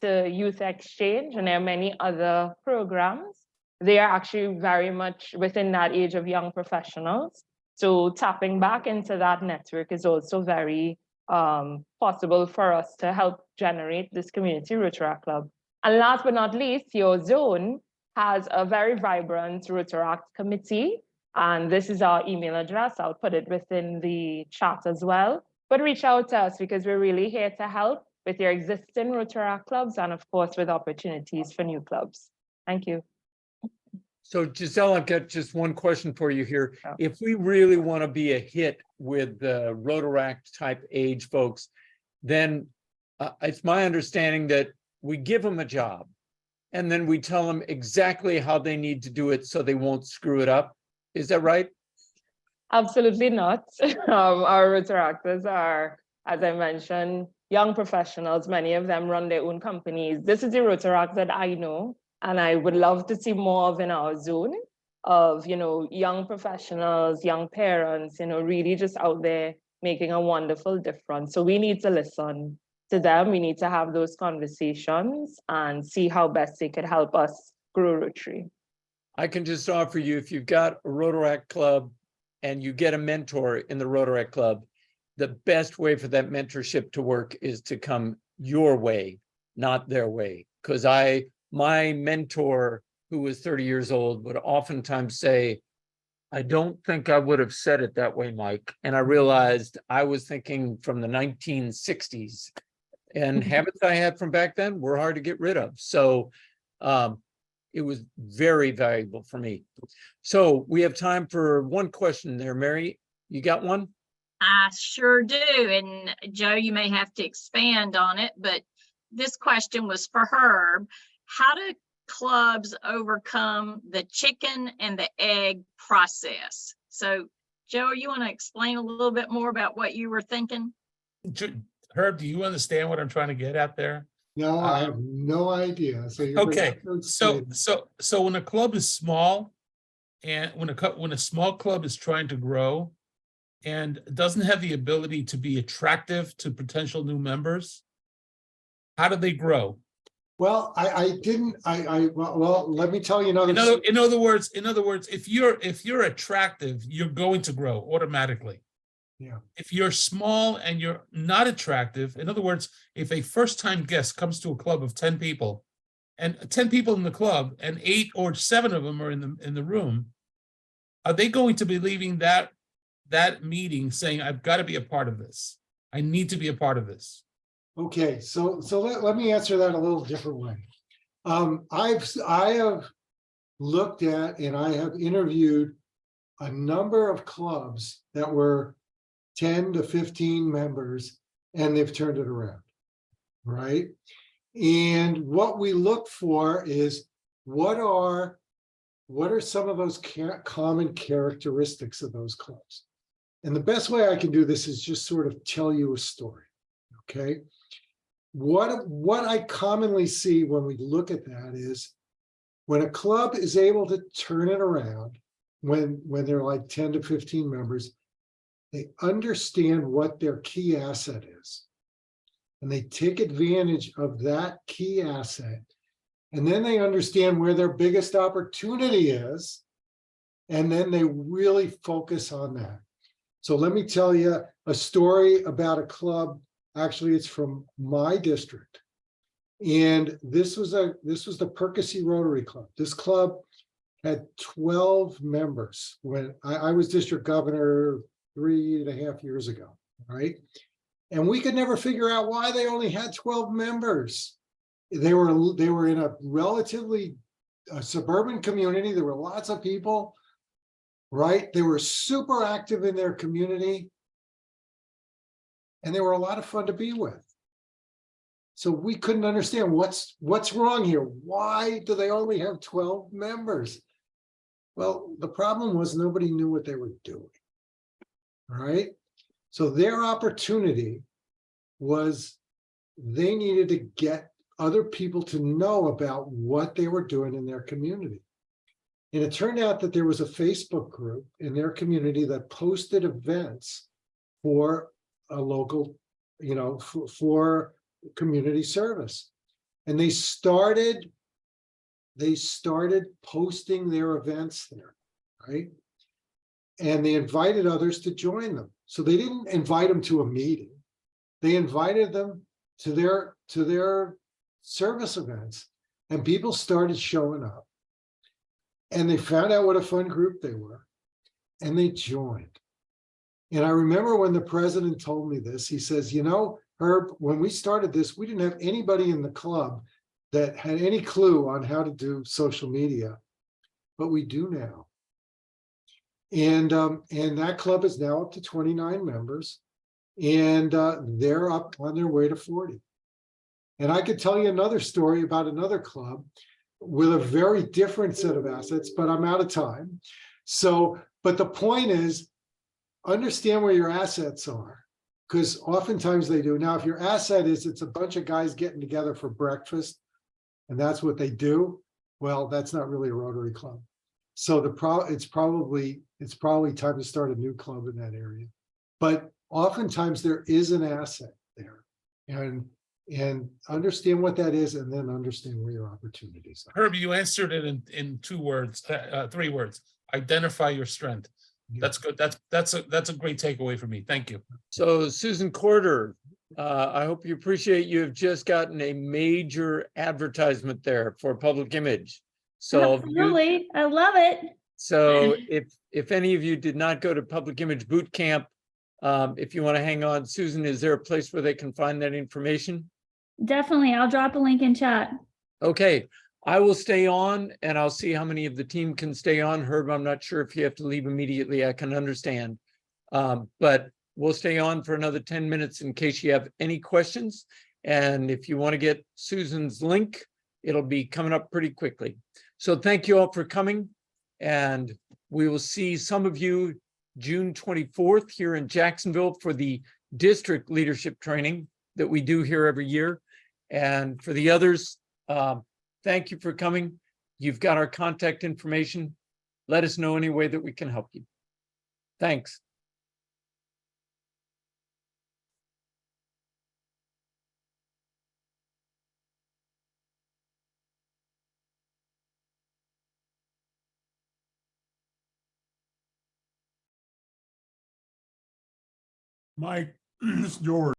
to Youth Exchange, and there are many other programs. They are actually very much within that age of young professionals. So tapping back into that network is also very possible for us to help generate this community Rotaract Club. And last but not least, your zone has a very vibrant Rotaract committee. And this is our email address. I'll put it within the chat as well. But reach out to us, because we're really here to help with your existing Rotaract clubs and, of course, with opportunities for new clubs. Thank you. So Giselle, I've got just one question for you here. If we really want to be a hit with the Rotaract type age folks, then it's my understanding that we give them a job and then we tell them exactly how they need to do it so they won't screw it up. Is that right? Absolutely not. Our Rotaractors are, as I mentioned, young professionals. Many of them run their own companies. This is the Rotaract that I know, and I would love to see more of in our zone of, young professionals, young parents, really just out there making a wonderful difference. So we need to listen to them. We need to have those conversations and see how best they could help us grow Rotary. I can just offer you, if you've got a Rotaract club and you get a mentor in the Rotaract club, the best way for that mentorship to work is to come your way, not their way. Because my mentor, who was 30 years old, would oftentimes say, I don't think I would have said it that way, Mike. And I realized I was thinking from the 1960s, and habits I had from back then were hard to get rid of. So it was very valuable for me. So we have time for one question there, Mary. You got one? I sure do. And Joe, you may have to expand on it, but this question was for Herb. How do clubs overcome the chicken and the egg process? So Joe, you want to explain a little bit more about what you were thinking? Herb, do you understand what I'm trying to get at there? No, I have no idea. So you're gonna Okay, have to explain. so when a club is small, and when a small club is trying to grow and doesn't have the ability to be attractive to potential new members, how do they grow? Well, well, let me tell you another. In other words, if you're attractive, you're going to grow automatically. Yeah. If you're small and you're not attractive, in other words, if a first-time guest comes to a club of 10 people, and 10 people in the club, and 8 or 7 of them are in the room, are they going to be leaving that meeting saying, I've got to be a part of this? I need to be a part of this. Okay, so let me answer that a little different way. I have looked at and I have interviewed a number of clubs that were 10 to 15 members, and they've turned it around, right? And what we look for is what are some of those common characteristics of those clubs? And the best way I can do this is just sort of tell you a story, okay? What I commonly see when we look at that is when a club is able to turn it around, when they're like 10 to 15 members, they understand what their key asset is. And they take advantage of that key asset. And then they understand where their biggest opportunity is. And then they really focus on that. So let me tell you a story about a club. Actually, it's from my district. And this was the Percy Rotary Club. This club had 12 members when I was district governor 3.5 years ago, right? And we could never figure out why they only had 12 members. They were in a relatively suburban community. There were lots of people, right? They were super active in their community. And they were a lot of fun to be with. So we couldn't understand what's wrong here. Why do they only have 12 members? Well, the problem was nobody knew what they were doing. All right. So their opportunity was they needed to get other people to know about what they were doing in their community. And it turned out that there was a Facebook group in their community that posted events for a local, for community service. And they started posting their events there, right? And they invited others to join them. So they didn't invite them to a meeting. They invited them to their service events, and people started showing up. And they found out what a fun group they were, and they joined. And I remember when the president told me this, he says, Herb, when we started this, we didn't have anybody in the club that had any clue on how to do social media, but we do now. And that club is now up to 29 members, and they're up on their way to 40. And I could tell you another story about another club with a very different set of assets, but I'm out of time. So, but the point is, understand where your assets are, because oftentimes they do. Now, if your asset is it's a bunch of guys getting together for breakfast, and that's what they do, well, that's not really a Rotary Club. So it's probably time to start a new club in that area. But oftentimes there is an asset there, and understand what that is, and then understand where your opportunities are. Herb, you answered it in 2 words, 3 words. Identify your strength. That's good. That's a great takeaway for me. Thank you. So Susan Corder, I hope you appreciate you have just gotten a major advertisement there for public image. So Absolutely, I love it. So if any of you did not go to Public Image Boot Camp, if you want to hang on, Susan, is there a place where they can find that information? Definitely, I'll drop a link in chat. Okay, I will stay on and I'll see how many of the team can stay on. Herb, I'm not sure if you have to leave immediately. I can understand. But we'll stay on for another 10 minutes in case you have any questions. And if you want to get Susan's link, it'll be coming up pretty quickly. So thank you all for coming. And we will see some of you June 24th here in Jacksonville for the district leadership training that we do here every year. And for the others, thank you for coming. You've got our contact information. Let us know any way that we can help you. Thanks. Mike, this is George.